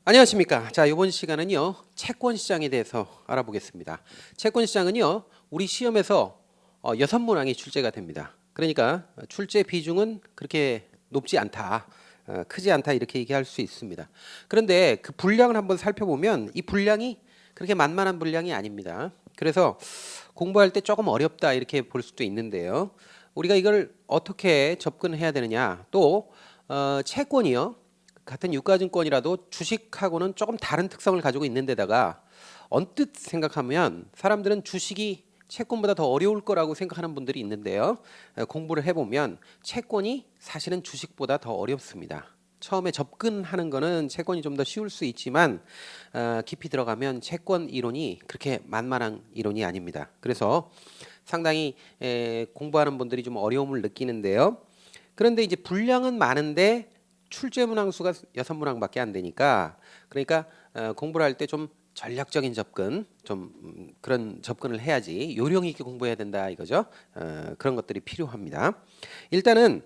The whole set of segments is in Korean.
안녕하십니까. 자, 이번 시간은요, 채권 시장에 대해서 알아보겠습니다. 채권 시장은요, 우리 시험에서 6문항이 출제가 됩니다. 그러니까 출제 비중은 그렇게 높지 않다, 크지 않다 이렇게 얘기할 수 있습니다. 그런데 그 분량을 한번 살펴보면 이 분량이 그렇게 만만한 분량이 아닙니다. 그래서 공부할 때 조금 어렵다 이렇게 볼 수도 있는데요. 우리가 이걸 어떻게 접근해야 되느냐, 또 채권이요. 같은 유가증권이라도 주식하고는 조금 다른 특성을 가지고 있는 데다가 언뜻 생각하면 사람들은 주식이 채권보다 더 어려울 거라고 생각하는 분들이 있는데요. 공부를 해보면 채권이 사실은 주식보다 더 어렵습니다. 처음에 접근하는 거는 채권이 좀 더 쉬울 수 있지만 깊이 들어가면 채권 이론이 그렇게 만만한 이론이 아닙니다. 그래서 상당히 공부하는 분들이 좀 어려움을 느끼는데요. 그런데 이제 분량은 많은데 출제 문항 수가 6문항밖에 안 되니까 그러니까 공부를 할 때 좀 전략적인 접근, 좀 그런 접근을 해야지 요령 있게 공부해야 된다 이거죠. 그런 것들이 필요합니다. 일단은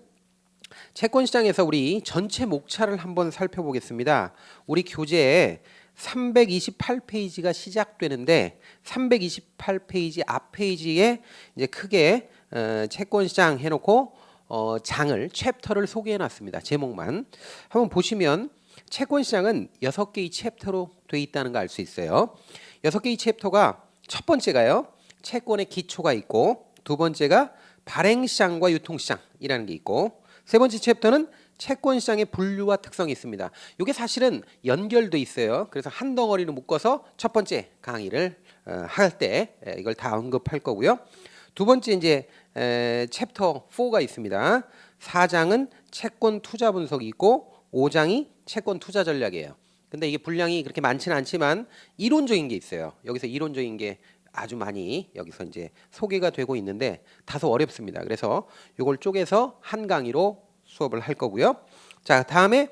채권 시장에서 우리 전체 목차를 한번 살펴보겠습니다. 우리 교재에 328페이지가 시작되는데 328페이지 앞 페이지에 이제 크게 채권 시장 해놓고 장을 챕터를 소개해 놨습니다. 제목만 한번 보시면 채권 시장은 6개의 챕터로 돼 있다는 거 알 수 있어요. 6개의 챕터가 첫 번째가요. 채권의 기초가 있고 두 번째가 발행 시장과 유통 시장이라는 게 있고 세 번째 챕터는 채권 시장의 분류와 특성이 있습니다. 이게 사실은 연결돼 있어요. 그래서 한 덩어리로 묶어서 첫 번째 강의를 할 때 이걸 다 언급할 거고요. 두 번째 이제 챕터 4가 있습니다. 4장은 채권 투자 분석이 있고 5장이 채권 투자 전략이에요. 근데 이게 분량이 그렇게 많지는 않지만 이론적인 게 있어요. 여기서 이론적인 게 아주 많이 여기서 이제 소개가 되고 있는데 다소 어렵습니다. 그래서 이걸 쪼개서 한 강의로 수업을 할 거고요. 자, 다음에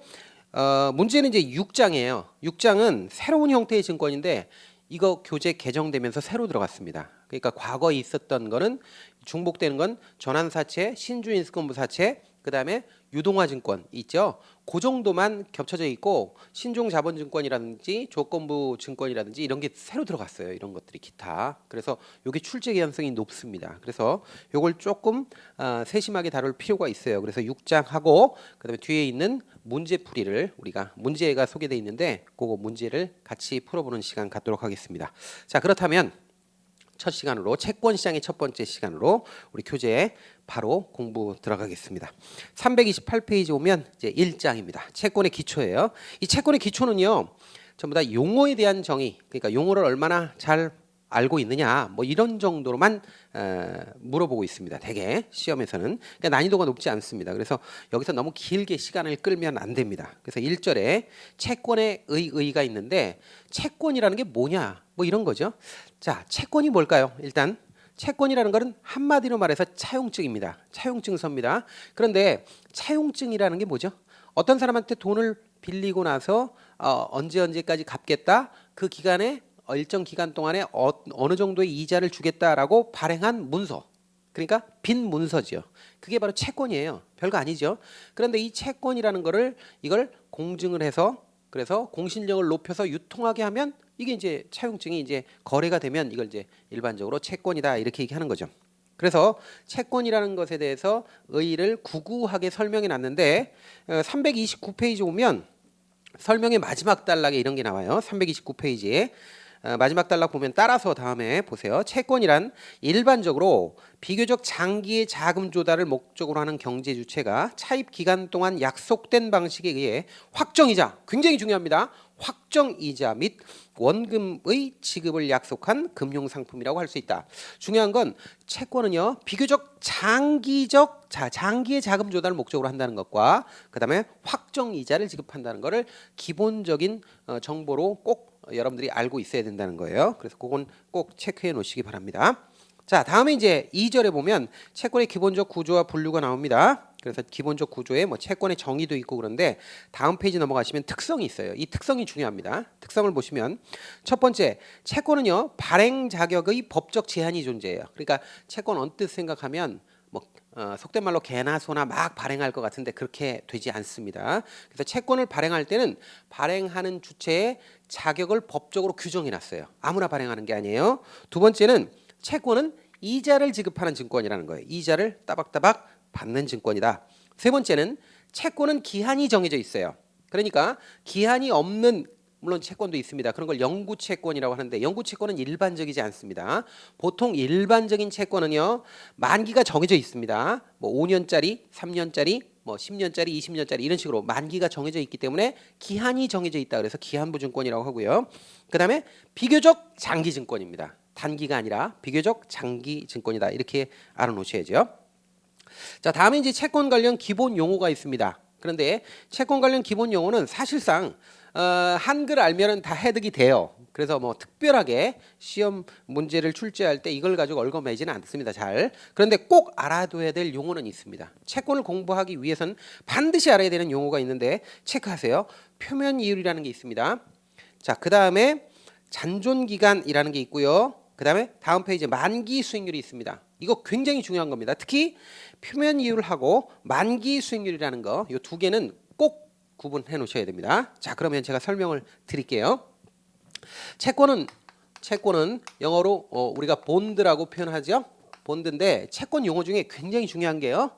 문제는 이제 6장이에요. 6장은 새로운 형태의 증권인데 이거 교재 개정되면서 새로 들어갔습니다. 그러니까 과거에 있었던 거는 중복되는 건 전환사채, 신주인수권부사채, 그 다음에 유동화증권 있죠. 그 정도만 겹쳐져 있고 신종자본증권이라든지 조건부 증권이라든지 이런 게 새로 들어갔어요. 이런 것들이 기타. 그래서 이게 출제 개연성이 높습니다. 그래서 이걸 조금 세심하게 다룰 필요가 있어요. 그래서 6장하고 그다음에 뒤에 있는 문제풀이를 우리가 문제가 소개되어 있는데 그거 문제를 같이 풀어보는 시간 갖도록 하겠습니다. 자, 그렇다면 첫 시간으로 채권 시장의 첫 번째 시간으로 우리 교재에 바로 공부 들어가겠습니다. 328페이지 오면 이제 1장입니다. 채권의 기초예요. 이 채권의 기초는요. 전부 다 용어에 대한 정의, 그러니까 용어를 얼마나 잘 알고 있느냐 뭐 이런 정도로만 물어보고 있습니다. 대개 시험에서는 그러니까 난이도가 높지 않습니다. 그래서 여기서 너무 길게 시간을 끌면 안 됩니다. 그래서 1절에 채권의 의의가 있는데 채권이라는 게 뭐냐 뭐 이런 거죠. 자, 채권이 뭘까요? 일단 채권이라는 것은 한마디로 말해서 차용증입니다. 차용증서입니다. 그런데 차용증이라는 게 뭐죠? 어떤 사람한테 돈을 빌리고 나서 언제까지 갚겠다 그 기간에 일정 기간 동안에 어느 정도의 이자를 주겠다라고 발행한 문서, 그러니까 빈 문서지요. 그게 바로 채권이에요. 별거 아니죠. 그런데 이 채권이라는 거를 이걸 공증을 해서 그래서 공신력을 높여서 유통하게 하면 이게 이제 차용증이 이제 거래가 되면 이걸 이제 일반적으로 채권이다 이렇게 얘기하는 거죠. 그래서 채권이라는 것에 대해서 의의를 구구하게 설명해 놨는데 329페이지 오면 설명의 마지막 단락에 이런 게 나와요. 329페이지에 마지막 단락 보면 따라서 다음에 보세요. 채권이란 일반적으로 비교적 장기의 자금 조달을 목적으로 하는 경제 주체가 차입 기간 동안 약속된 방식에 의해 확정이자, 굉장히 중요합니다. 확정이자 및 원금의 지급을 약속한 금융상품이라고 할 수 있다. 중요한 건 채권은요 비교적 장기의 자금 조달을 목적으로 한다는 것과 그 다음에 확정이자를 지급한다는 것을 기본적인 정보로 꼭 여러분들이 알고 있어야 된다는 거예요. 그래서 그건 꼭 체크해 놓으시기 바랍니다. 자, 다음에 이제 2절에 보면 채권의 기본적 구조와 분류가 나옵니다. 그래서 기본적 구조에 뭐 채권의 정의도 있고 그런데 다음 페이지 넘어가시면 특성이 있어요. 이 특성이 중요합니다. 특성을 보시면 첫 번째, 채권은요 발행 자격의 법적 제한이 존재해요. 그러니까 채권 언뜻 생각하면 뭐 속된 말로 개나 소나 막 발행할 것 같은데 그렇게 되지 않습니다. 그래서 채권을 발행할 때는 발행하는 주체의 자격을 법적으로 규정해 놨어요. 아무나 발행하는 게 아니에요. 두 번째는 채권은 이자를 지급하는 증권이라는 거예요. 이자를 따박따박 받는 증권이다. 세 번째는 채권은 기한이 정해져 있어요. 그러니까 기한이 없는 물론 채권도 있습니다. 그런 걸 영구채권이라고 하는데 영구채권은 일반적이지 않습니다. 보통 일반적인 채권은요 만기가 정해져 있습니다. 뭐 5년짜리, 3년짜리, 뭐 10년짜리, 20년짜리 이런 식으로 만기가 정해져 있기 때문에 기한이 정해져 있다. 그래서 기한부증권이라고 하고요. 그다음에 비교적 장기증권입니다. 단기가 아니라 비교적 장기증권이다. 이렇게 알아놓으셔야죠. 자, 다음에 이제 채권 관련 기본 용어가 있습니다. 그런데 채권 관련 기본 용어는 사실상 한글 알면은 다 해득이 돼요. 그래서 뭐 특별하게 시험 문제를 출제할 때 이걸 가지고 얽어매지는 않습니다. 잘. 그런데 꼭 알아둬야 될 용어는 있습니다. 채권을 공부하기 위해서는 반드시 알아야 되는 용어가 있는데 체크하세요. 표면 이율이라는 게 있습니다. 자, 그 다음에 잔존기간이라는 게 있고요. 그 다음에 다음 페이지에 만기 수익률이 있습니다. 이거 굉장히 중요한 겁니다. 특히 표면 이율하고 만기 수익률이라는 거, 이 두 개는 꼭 구분해 놓으셔야 됩니다. 자, 그러면 제가 설명을 드릴게요. 채권은 영어로 우리가 본드라고 표현하죠. 본드인데 채권 용어 중에 굉장히 중요한 게요.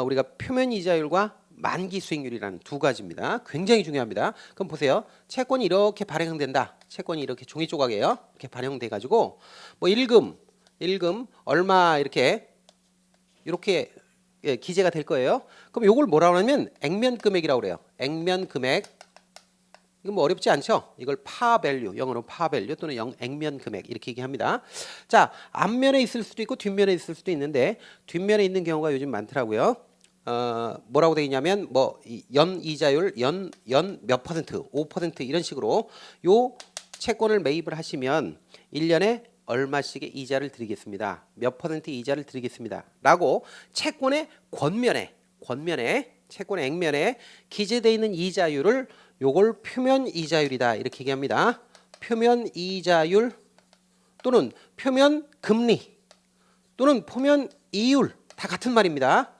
우리가 표면 이자율과 만기 수익률이라는 두 가지입니다. 굉장히 중요합니다. 그럼 보세요. 채권이 이렇게 발행된다. 채권이 이렇게 종이 조각이에요. 이렇게 발행돼 가지고 뭐 일금 얼마 이렇게 예, 기재가 될 거예요. 그럼 요걸 뭐라고 하냐면 액면 금액이라고 그래요. 액면 금액. 이건 뭐 어렵지 않죠? 이걸 파밸류, 영어로 파밸류 또는 액면 금액 이렇게 얘기합니다. 자, 앞면에 있을 수도 있고 뒷면에 있을 수도 있는데 뒷면에 있는 경우가 요즘 많더라고요. 뭐라고 되어 있냐면 뭐 연 이자율 연 몇 퍼센트, 5% 이런 식으로 요 채권을 매입을 하시면 1년에 얼마씩의 이자를 드리겠습니다. 몇 퍼센트 이자를 드리겠습니다. 라고 채권의 권면에 채권의 액면에 기재되어 있는 이자율을 요걸 표면 이자율이다. 이렇게 얘기합니다. 표면 이자율 또는 표면 금리 또는 표면 이율 다 같은 말입니다.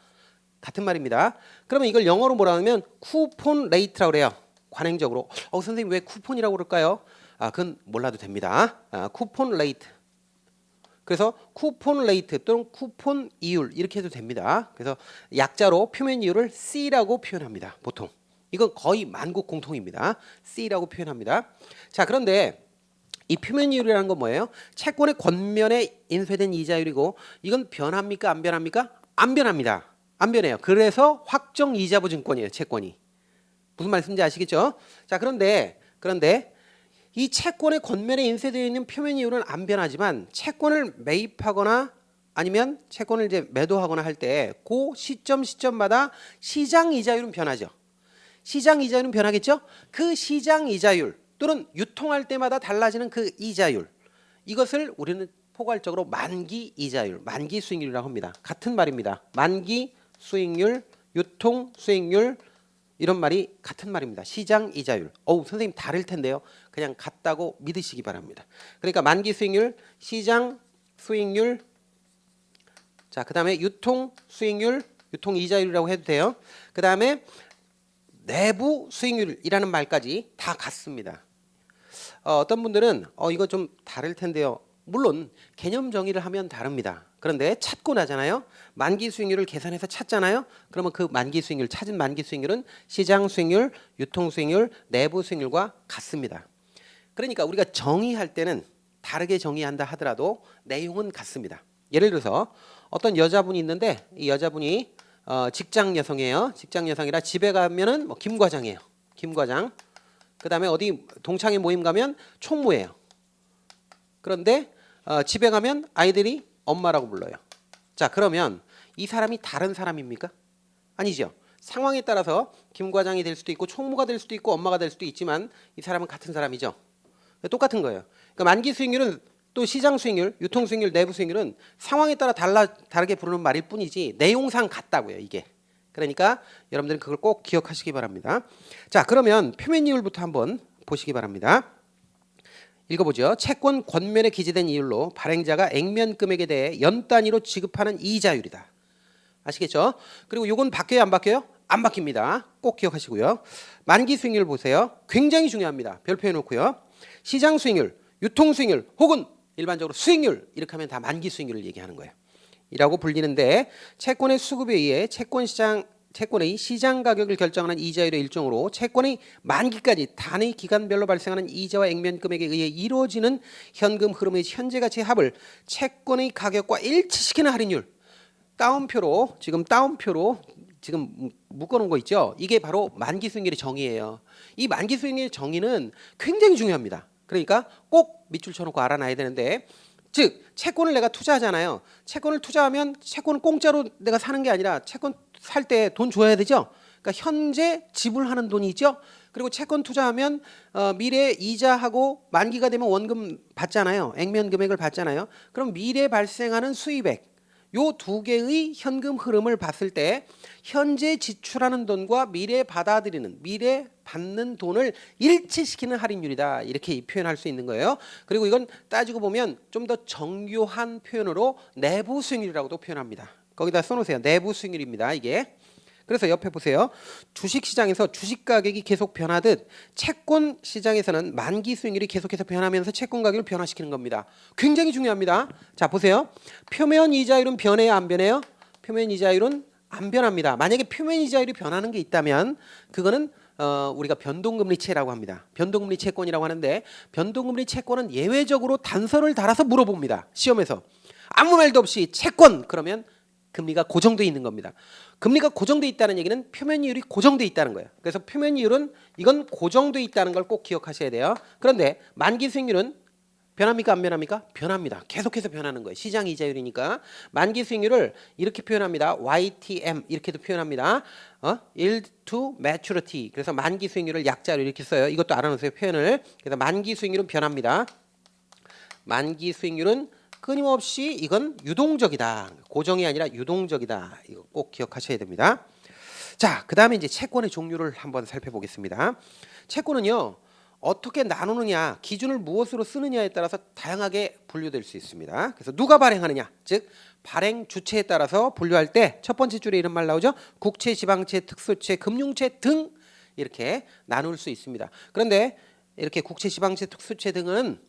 같은 말입니다. 그러면 이걸 영어로 뭐라 하면 쿠폰 레이트라고 그래요. 관행적으로. 선생님 왜 쿠폰이라고 그럴까요? 그건 몰라도 됩니다. 쿠폰 레이트. 그래서 쿠폰 레이트 또는 쿠폰 이율 이렇게 해도 됩니다. 그래서 약자로 표면 이율을 C라고 표현합니다. 보통. 이건 거의 만국 공통입니다. C라고 표현합니다. 자, 그런데 이 표면 이율이라는 건 뭐예요? 채권의 권면에 인쇄된 이자율이고 이건 변합니까? 안 변합니까? 안 변합니다. 안 변해요. 그래서 확정 이자부 증권이에요. 채권이. 무슨 말씀인지 아시겠죠? 자, 그런데 이 채권의 권면에 인쇄되어 있는 표면 이율은 안 변하지만 채권을 매입하거나 아니면 채권을 이제 매도하거나 할 때 그 시점마다 시장 이자율은 변하죠. 시장 이자율은 변하겠죠? 그 시장 이자율 또는 유통할 때마다 달라지는 그 이자율 이것을 우리는 포괄적으로 만기 이자율, 만기 수익률이라고 합니다. 같은 말입니다. 만기 수익률, 유통 수익률 이런 말이 같은 말입니다. 시장 이자율. 선생님 다를 텐데요. 그냥 같다고 믿으시기 바랍니다. 그러니까 만기 수익률, 시장 수익률, 자, 그다음에 유통 수익률, 유통 이자율이라고 해도 돼요. 그다음에 내부 수익률이라는 말까지 다 같습니다. 어떤 분들은 이거 좀 다를 텐데요. 물론 개념 정의를 하면 다릅니다. 그런데 찾고 나잖아요. 만기 수익률을 계산해서 찾잖아요. 그러면 그 만기 수익률 찾은 만기 수익률은 시장 수익률, 유통 수익률, 내부 수익률과 같습니다. 그러니까 우리가 정의할 때는 다르게 정의한다 하더라도 내용은 같습니다. 예를 들어서 어떤 여자분이 있는데 이 여자분이 직장 여성이에요. 직장 여성이라 집에 가면은 뭐 김 과장이에요. 김 과장. 그다음에 어디 동창회 모임 가면 총무예요. 그런데 집에 가면 아이들이 엄마라고 불러요. 자, 그러면 이 사람이 다른 사람입니까? 아니죠. 상황에 따라서 김 과장이 될 수도 있고 총무가 될 수도 있고 엄마가 될 수도 있지만 이 사람은 같은 사람이죠. 똑같은 거예요. 그러니까 만기 수익률은 또 시장 수익률, 유통 수익률, 내부 수익률은 상황에 따라 다르게 부르는 말일 뿐이지 내용상 같다고요, 이게. 그러니까 여러분들은 그걸 꼭 기억하시기 바랍니다. 자, 그러면 표면 이율부터 한번 보시기 바랍니다. 읽어보죠. 채권 권면에 기재된 이율로 발행자가 액면 금액에 대해 연 단위로 지급하는 이자율이다. 아시겠죠? 그리고 요건 바뀌어요, 안 바뀌어요? 안 바뀝니다. 꼭 기억하시고요. 만기 수익률 보세요. 굉장히 중요합니다. 별표 해놓고요. 시장 수익률, 유통 수익률 혹은 일반적으로 수익률 이렇게 하면 다 만기 수익률을 얘기하는 거예요. 이라고 불리는데 채권의 수급에 의해 채권의 시장 가격을 결정하는 이자율의 일종으로 채권의 만기까지 단위 기간별로 발생하는 이자와 액면 금액에 의해 이루어지는 현금 흐름의 현재 가치의 합을 채권의 가격과 일치시키는 할인율. 따옴표로 지금 묶어놓은 거 있죠. 이게 바로 만기 수익률의 정의예요. 이 만기 수익률의 정의는 굉장히 중요합니다. 그러니까 꼭 밑줄 쳐놓고 알아놔야 되는데, 즉 채권을 내가 투자하잖아요. 채권을 투자하면 채권을 공짜로 내가 사는 게 아니라 채권 살 때 돈 줘야 되죠. 그러니까 현재 지불하는 돈이 있죠. 그리고 채권 투자하면 미래 이자하고 만기가 되면 원금 받잖아요. 액면 금액을 받잖아요. 그럼 미래 발생하는 수입액, 요 두 개의 현금 흐름을 봤을 때 현재 지출하는 돈과 미래 받는 돈을 일치시키는 할인율이다. 이렇게 표현할 수 있는 거예요. 그리고 이건 따지고 보면 좀 더 정교한 표현으로 내부 수익률이라고도 표현합니다. 거기다 써놓으세요. 내부 수익률입니다. 이게. 그래서 옆에 보세요. 주식시장에서 주식 가격이 계속 변하듯 채권 시장에서는 만기 수익률이 계속해서 변하면서 채권 가격을 변화시키는 겁니다. 굉장히 중요합니다. 자, 보세요. 표면 이자율은 변해요, 안 변해요? 표면 이자율은 안 변합니다. 만약에 표면 이자율이 변하는 게 있다면 그거는 우리가 변동금리채라고 합니다. 변동금리 채권이라고 하는데, 변동금리 채권은 예외적으로 단서를 달아서 물어봅니다. 시험에서. 아무 말도 없이 채권 그러면 금리가 고정돼 있는 겁니다. 금리가 고정돼 있다는 얘기는 표면 이율이 고정돼 있다는 거예요. 그래서 표면 이율은 이건 고정돼 있다는 걸 꼭 기억하셔야 돼요. 그런데 만기 수익률은 변합니까, 안 변합니까? 변합니다. 계속해서 변하는 거예요. 시장 이자율이니까. 만기 수익률을 이렇게 표현합니다. YTM 이렇게도 표현합니다. Yield to Maturity. 그래서 만기 수익률을 약자로 이렇게 써요. 이것도 알아놓으세요, 표현을. 그래서 만기 수익률은 변합니다. 만기 수익률은 끊임없이 이건 유동적이다. 고정이 아니라 유동적이다. 이거 꼭 기억하셔야 됩니다. 자, 그 다음에 이제 채권의 종류를 한번 살펴보겠습니다. 채권은요, 어떻게 나누느냐, 기준을 무엇으로 쓰느냐에 따라서 다양하게 분류될 수 있습니다. 그래서 누가 발행하느냐, 즉 발행 주체에 따라서 분류할 때 첫 번째 줄에 이런 말 나오죠. 국채, 지방채, 특수채, 금융채 등 이렇게 나눌 수 있습니다. 그런데 이렇게 국채, 지방채, 특수채 등은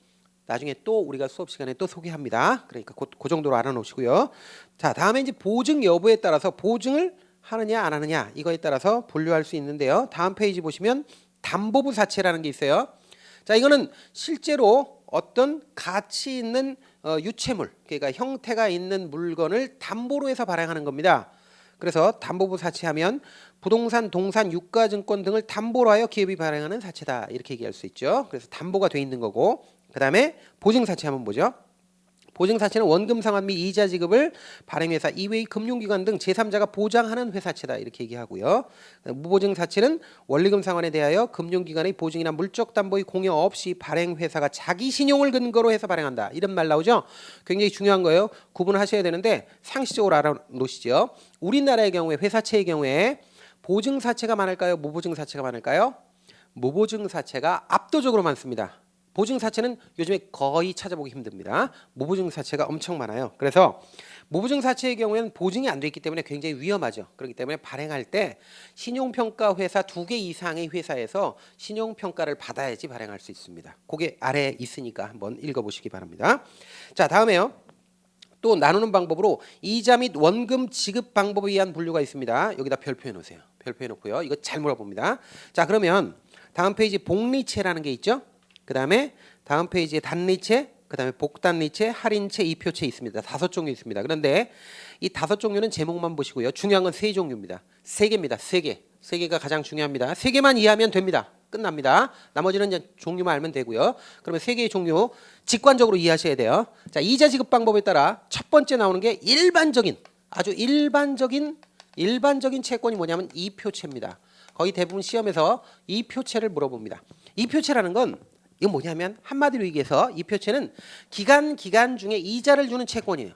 나중에 또 우리가 수업 시간에 또 소개합니다. 그러니까 그 정도로 알아놓으시고요. 자, 다음에 이제 보증 여부에 따라서 보증을 하느냐 안 하느냐 이거에 따라서 분류할 수 있는데요. 다음 페이지 보시면 담보부 사채라는 게 있어요. 자, 이거는 실제로 어떤 가치 있는 유채물, 그러니까 형태가 있는 물건을 담보로 해서 발행하는 겁니다. 그래서 담보부 사채하면 부동산, 동산, 유가증권 등을 담보로 하여 기업이 발행하는 사채다. 이렇게 얘기할 수 있죠. 그래서 담보가 돼 있는 거고, 그 다음에 보증사채 한번 보죠. 보증사채는 원금 상환 및 이자 지급을 발행회사 이외의 금융기관 등 제3자가 보장하는 회사채다. 이렇게 얘기하고요. 무보증사채는 원리금 상환에 대하여 금융기관의 보증이나 물적 담보의 공여 없이 발행회사가 자기 신용을 근거로 해서 발행한다. 이런 말 나오죠. 굉장히 중요한 거예요. 구분하셔야 되는데 상식적으로 알아놓으시죠. 우리나라의 경우에, 회사채의 경우에 보증사채가 많을까요? 무보증사채가 많을까요? 무보증사채가 압도적으로 많습니다. 보증사채는 요즘에 거의 찾아보기 힘듭니다. 무보증사채가 엄청 많아요. 그래서 무보증사채의 경우에는 보증이 안 돼 있기 때문에 굉장히 위험하죠. 그렇기 때문에 발행할 때 신용평가 회사 2개 이상의 회사에서 신용평가를 받아야지 발행할 수 있습니다. 그게 아래에 있으니까 한번 읽어보시기 바랍니다. 자, 다음에요. 또 나누는 방법으로 이자 및 원금 지급 방법에 의한 분류가 있습니다. 여기다 별표 해놓으세요. 별표 해놓고요. 이거 잘 물어봅니다. 자, 그러면 다음 페이지 복리채라는 게 있죠. 그 다음에 다음 페이지에 단리채, 그 다음에 복단리채, 할인채, 이표채 있습니다. 5종류 있습니다. 그런데 이 5종류는 제목만 보시고요. 중요한 건 3종류입니다. 3개입니다. 3개. 3개가 가장 중요합니다. 3개만 이해하면 됩니다. 끝납니다. 나머지는 이제 종류만 알면 되고요. 그러면 3개의 종류 직관적으로 이해하셔야 돼요. 자, 이자 지급 방법에 따라 첫 번째 나오는 게 일반적인, 아주 일반적인 채권이 뭐냐면 이표채입니다. 거의 대부분 시험에서 이표채를 물어봅니다. 이표채라는 건 이건 뭐냐면 한마디로 얘기해서 이 표채는 기간 중에 이자를 주는 채권이에요.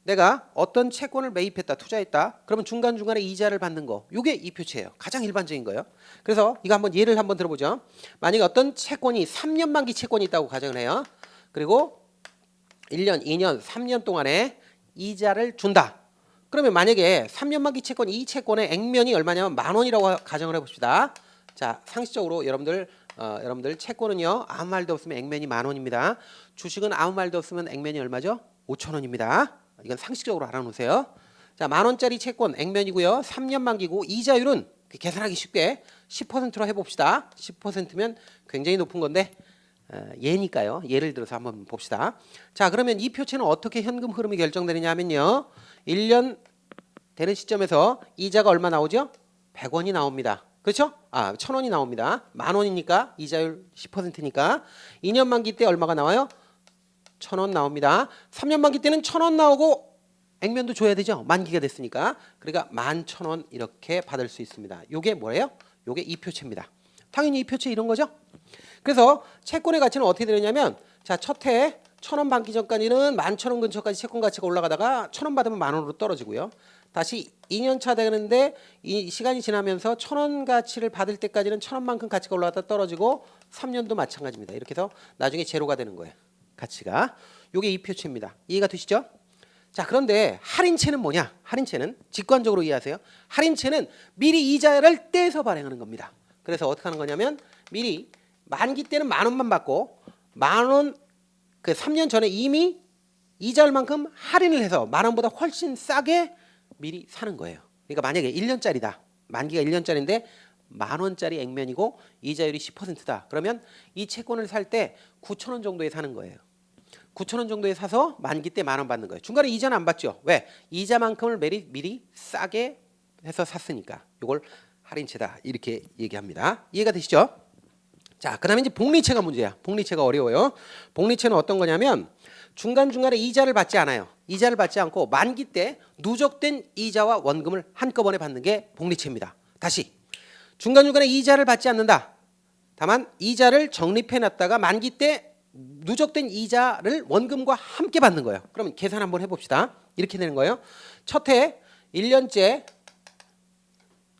내가 어떤 채권을 매입했다, 투자했다. 그러면 중간중간에 이자를 받는 거. 이게 이 표채예요. 가장 일반적인 거예요. 그래서 이거 한번 예를 한번 들어보죠. 만약에 어떤 채권이 3년 만기 채권이 있다고 가정을 해요. 그리고 1년, 2년, 3년 동안에 이자를 준다. 그러면 만약에 3년 만기 채권 이 채권의 액면이 얼마냐면 10,000원이라고 가정을 해봅시다. 자, 상식적으로 여러분들 채권은요 아무 말도 없으면 액면이 10,000원입니다. 주식은 아무 말도 없으면 액면이 얼마죠? 5,000원입니다. 이건 상식적으로 알아놓으세요. 자, 10,000원짜리 채권 액면이고요. 3년 만기고 이자율은 계산하기 쉽게 10%로 해봅시다. 10%면 굉장히 높은 건데 예니까요. 예를 들어서 한번 봅시다. 자, 그러면 이 표체는 어떻게 현금 흐름이 결정되느냐 하면요. 1년 되는 시점에서 이자가 얼마 나오죠? 100원이 나옵니다. 그렇죠? 1,000원이 나옵니다. 10,000원이니까 이자율 10%니까 2년 만기 때 얼마가 나와요? 1,000원 나옵니다. 3년 만기 때는 1,000원 나오고 액면도 줘야 되죠. 만기가 됐으니까. 그러니까 11,000원 이렇게 받을 수 있습니다. 요게 뭐예요? 요게 이 표체입니다. 당연히 이 표체 이런 거죠. 그래서 채권의 가치는 어떻게 되느냐면 자, 첫 해 1,000원 받기 전까지는 11,000원 근처까지 채권 가치가 올라가다가 1,000원 받으면 10,000원으로 떨어지고요. 다시 2년 차 되는데 이 시간이 지나면서 1,000원 가치를 받을 때까지는 1,000원만큼 가치가 올라갔다 떨어지고 3년도 마찬가지입니다. 이렇게 해서 나중에 제로가 되는 거예요. 가치가. 요게 이 표체입니다. 이해가 되시죠? 자, 그런데 할인채는 뭐냐? 할인채는 직관적으로 이해하세요. 할인채는 미리 이자를 떼서 발행하는 겁니다. 그래서 어떻게 하는 거냐면 미리 만기 때는 10,000원만 받고 10,000원 그 3년 전에 이미 이자율만큼 할인을 해서 10,000원보다 훨씬 싸게 미리 사는 거예요. 그러니까 만약에 1년짜리다. 만기가 1년짜리인데 10,000원짜리 액면이고 이자율이 10%다. 그러면 이 채권을 살 때 9,000원 정도에 사는 거예요. 9,000원 정도에 사서 만기 때 10,000원 받는 거예요. 중간에 이자는 안 받죠. 왜? 이자만큼을 미리 싸게 해서 샀으니까. 이걸 할인채다 이렇게 얘기합니다. 이해가 되시죠? 자, 그다음에 이제 복리채가 문제야. 복리채가 어려워요. 복리채는 어떤 거냐면 중간중간에 이자를 받지 않아요. 이자를 받지 않고 만기 때 누적된 이자와 원금을 한꺼번에 받는 게 복리채입니다. 다시 중간중간에 이자를 받지 않는다. 다만 이자를 적립해 놨다가 만기 때 누적된 이자를 원금과 함께 받는 거예요. 그럼 계산 한번 해봅시다. 이렇게 되는 거예요. 첫 해 1년째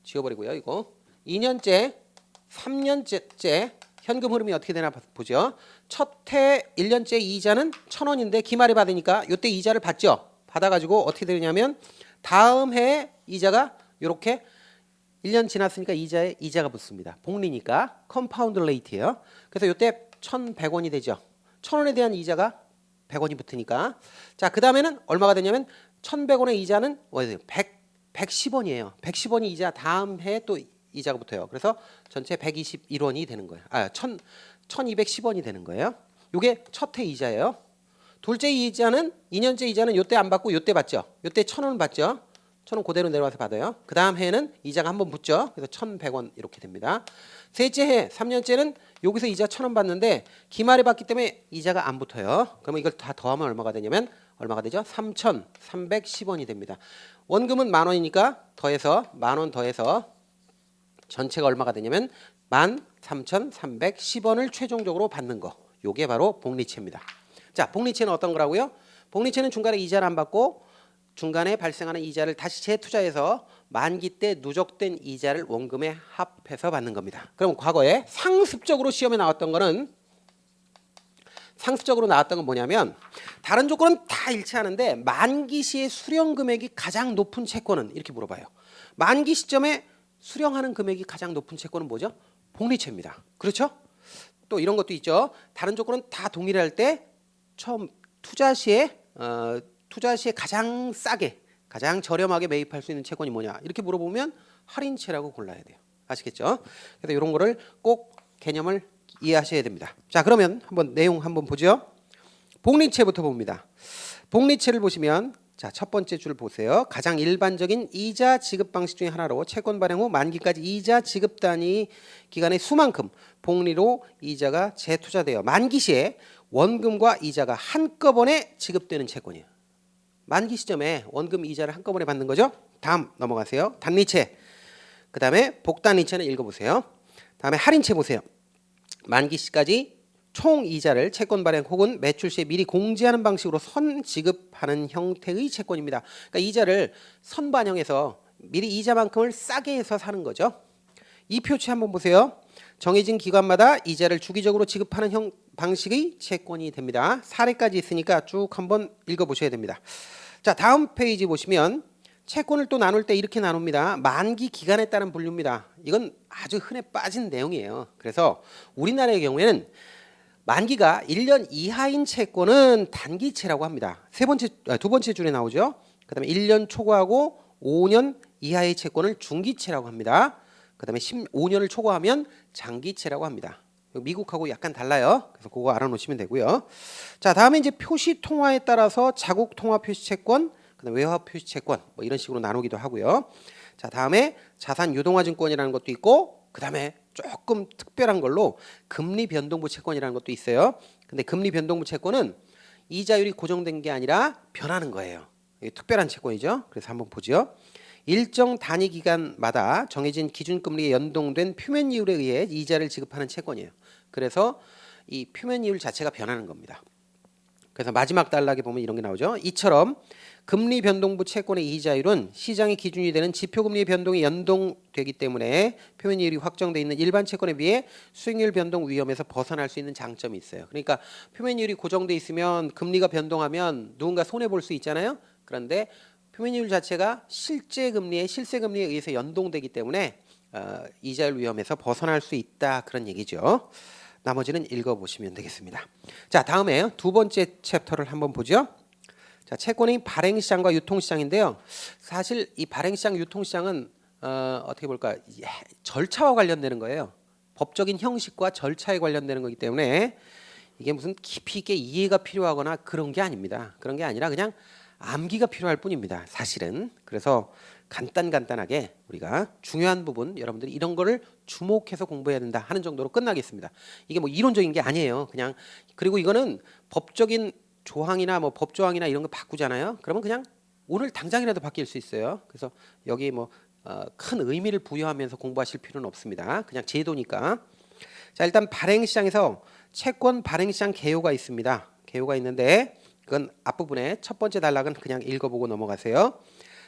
지워버리고요. 이거 2년째 3년째 현금 흐름이 어떻게 되나 보죠. 첫 해 1년째 이자는 1,000원인데 기말에 받으니까 이때 이자를 받죠. 받아가지고 어떻게 되냐면 다음 해 이자가 이렇게 1년 지났으니까 이자가 붙습니다. 복리니까 컴파운드 레이트예요. 그래서 이때 1,100원이 되죠. 1,000원에 대한 이자가 100원이 붙으니까 자, 그 다음에는 얼마가 되냐면 1,100원의 이자는 110원이에요. 110원이 이자 다음 해 또 이자가 붙어요. 그래서 전체 121원이 되는 거예요. 1,210원이 되는 거예요. 이게 첫 해 이자예요. 둘째 이자는 2년째 이자는 요때 안 받고 요때 받죠. 요때 1,000원 받죠. 1,000원 그대로 내려와서 받아요. 그 다음 해에는 이자가 한 번 붙죠. 그래서 1,100원 이렇게 됩니다. 셋째 해 3년째는 여기서 이자 1,000원 받는데 기말에 받기 때문에 이자가 안 붙어요. 그러면 이걸 다 더하면 얼마가 되냐면 얼마가 되죠? 3,310원이 됩니다. 원금은 10,000원이니까 더해서 10,000원 더해서 전체가 얼마가 되냐면 13,310원을 최종적으로 받는 거. 요게 바로 복리채입니다. 자, 복리채는 어떤 거라고요? 복리채는 중간에 이자를 안 받고 중간에 발생하는 이자를 다시 재투자해서 만기 때 누적된 이자를 원금에 합해서 받는 겁니다. 그럼 과거에 상습적으로 시험에 나왔던 건 뭐냐면 다른 조건은 다 일치하는데 만기 시의 수령 금액이 가장 높은 채권은 이렇게 물어봐요. 만기 시점에 수령하는 금액이 가장 높은 채권은 뭐죠? 복리채입니다. 그렇죠? 또 이런 것도 있죠. 다른 조건은 다 동일할 때 처음 투자 시에 가장 싸게 가장 저렴하게 매입할 수 있는 채권이 뭐냐 이렇게 물어보면 할인채라고 골라야 돼요. 아시겠죠? 그래서 이런 거를 꼭 개념을 이해하셔야 됩니다. 자, 그러면 한번 내용 한번 보죠. 복리채부터 봅니다. 복리채를 보시면 자, 첫 번째 줄 보세요. 가장 일반적인 이자 지급 방식 중에 하나로 채권 발행 후 만기까지 이자 지급 단위 기간의 수만큼 복리로 이자가 재투자되어 만기 시에 원금과 이자가 한꺼번에 지급되는 채권이에요. 만기 시점에 원금 이자를 한꺼번에 받는 거죠. 다음 넘어가세요. 단리채. 그 다음에 복단리채는 읽어보세요. 다음에 할인채 보세요. 만기 시까지 총 이자를 채권 발행 혹은 매출 시에 미리 공제하는 방식으로 선 지급하는 형태의 채권입니다. 그러니까 이자를 선 반영해서 미리 이자만큼을 싸게 해서 사는 거죠. 이 표치 한번 보세요. 정해진 기간마다 이자를 주기적으로 지급하는 방식의 채권이 됩니다. 사례까지 있으니까 쭉 한번 읽어보셔야 됩니다. 자, 다음 페이지 보시면 채권을 또 나눌 때 이렇게 나눕니다. 만기 기간에 따른 분류입니다. 이건 아주 흔해 빠진 내용이에요. 그래서 우리나라의 경우에는 만기가 1년 이하인 채권은 단기채라고 합니다. 두 번째 줄에 나오죠. 그다음에 1년 초과하고 5년 이하의 채권을 중기채라고 합니다. 그다음에 15년을 초과하면 장기채라고 합니다. 미국하고 약간 달라요. 그래서 그거 알아놓으시면 되고요. 자, 다음에 이제 표시 통화에 따라서 자국 통화 표시 채권, 그다음에 외화 표시 채권 뭐 이런 식으로 나누기도 하고요. 자, 다음에 자산 유동화 증권이라는 것도 있고, 그다음에 조금 특별한 걸로 금리 변동부 채권이라는 것도 있어요. 근데 금리 변동부 채권은 이자율이 고정된 게 아니라 변하는 거예요. 이게 특별한 채권이죠. 그래서 한번 보죠. 일정 단위 기간마다 정해진 기준금리에 연동된 표면이율에 의해 이자를 지급하는 채권이에요. 그래서 이 표면이율 자체가 변하는 겁니다. 그래서 마지막 단락에 보면 이런 게 나오죠. 이처럼 금리 변동부 채권의 이자율은 시장의 기준이 되는 지표금리의 변동이 연동되기 때문에 표면이율이 확정되어 있는 일반 채권에 비해 수익률 변동 위험에서 벗어날 수 있는 장점이 있어요. 그러니까 표면이율이 고정돼 있으면 금리가 변동하면 누군가 손해 볼 수 있잖아요. 그런데 표면이율 자체가 실제 금리에 실세 금리에 의해서 연동되기 때문에 이자율 위험에서 벗어날 수 있다, 그런 얘기죠. 나머지는 읽어보시면 되겠습니다. 자, 다음에 두 번째 챕터를 한번 보죠. 자, 채권의 발행시장과 유통시장인데요. 사실 이 발행시장, 유통시장은 어떻게 볼까, 절차와 관련되는 거예요. 법적인 형식과 절차에 관련되는 거기 때문에 이게 무슨 깊이 있게 이해가 필요하거나 그런 게 아닙니다. 그런 게 아니라 그냥 암기가 필요할 뿐입니다. 사실은. 그래서 간단하게 우리가 중요한 부분, 여러분들이 이런 거를 주목해서 공부해야 된다 하는 정도로 끝나겠습니다. 이게 뭐 이론적인 게 아니에요. 그냥, 그리고 이거는 법적인 조항이나 뭐 법조항이나 이런 거 바꾸잖아요. 그러면 그냥 오늘 당장이라도 바뀔 수 있어요. 그래서 여기 뭐 큰 의미를 부여하면서 공부하실 필요는 없습니다. 그냥 제도니까. 자, 일단 발행시장에서 채권 발행시장 개요가 있습니다. 개요가 있는데 그건 앞부분에 첫 번째 단락은 그냥 읽어보고 넘어가세요.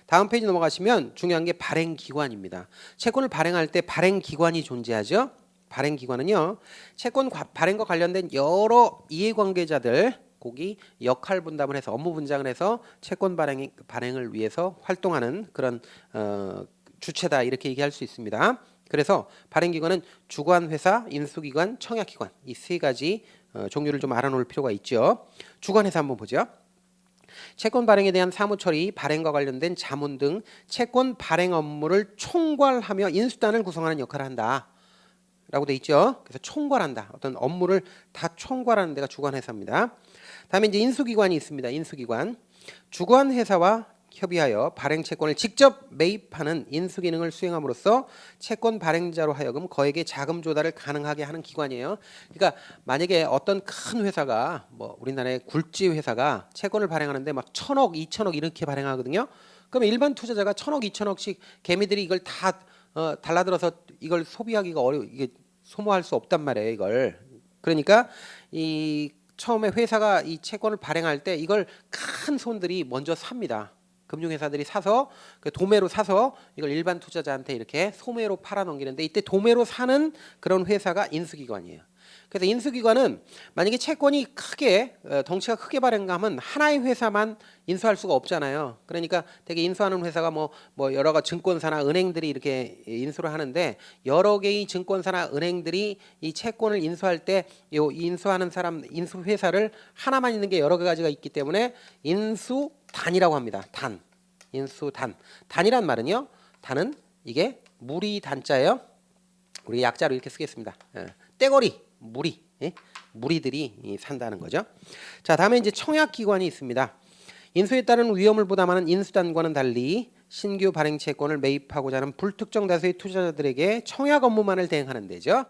다음 페이지 넘어가시면 중요한 게 발행기관입니다. 채권을 발행할 때 발행기관이 존재하죠. 발행기관은요, 채권 발행과 관련된 여러 이해관계자들, 거기 역할 분담을 해서 업무 분장을 해서 채권 발행을 위해서 활동하는 그런 주체다, 이렇게 얘기할 수 있습니다. 그래서 발행기관은 주관회사, 인수기관, 청약기관, 이 세 가지 종류를 좀 알아놓을 필요가 있죠. 주관회사 한번 보죠. 채권 발행에 대한 사무처리, 발행과 관련된 자문 등 채권 발행 업무를 총괄하며 인수단을 구성하는 역할을 한다 라고 돼 있죠. 그래서 총괄한다, 어떤 업무를 다 총괄하는 데가 주관회사입니다. 다음에 이제 인수기관이 있습니다. 인수기관, 주관회사와 협의하여 발행 채권을 직접 매입하는 인수 기능을 수행함으로써 채권 발행자로 하여금 거액의 자금 조달을 가능하게 하는 기관이에요. 그러니까 만약에 어떤 큰 회사가, 뭐 우리나라의 굴지 회사가 채권을 발행하는데 막 1,000억, 2,000억 이렇게 발행하거든요. 그러면 일반 투자자가 1,000억, 2,000억씩 개미들이 이걸 다 달라들어서 이걸 소비하기가 이게 소모할 수 없단 말이에요, 이걸. 그러니까 이 처음에 회사가 이 채권을 발행할 때 이걸 큰 손들이 먼저 삽니다. 금융회사들이 사서 도매로 사서 이걸 일반 투자자한테 이렇게 소매로 팔아 넘기는데, 이때 도매로 사는 그런 회사가 인수기관이에요. 그래서 인수기관은 만약에 채권이 크게 덩치가 크게 발행하면 하나의 회사만 인수할 수가 없잖아요. 그러니까 되게 인수하는 회사가 뭐 여러 가지 증권사나 은행들이 이렇게 인수를 하는데, 여러 개의 증권사나 은행들이 이 채권을 인수할 때 요 인수하는 사람, 인수 회사를 하나만 있는 게 여러 가지가 있기 때문에 인수단이라고 합니다. 단, 인수단. 단이란 말은요, 단은 이게 무리 단자예요. 우리 약자로 이렇게 쓰겠습니다. 떼거리, 무리, 무리들이 산다는 거죠. 자, 다음에 이제 청약기관이 있습니다. 인수에 따른 위험을 부담하는 인수단과는 달리 신규 발행 채권을 매입하고자 하는 불특정 다수의 투자자들에게 청약 업무만을 대행하는 데죠.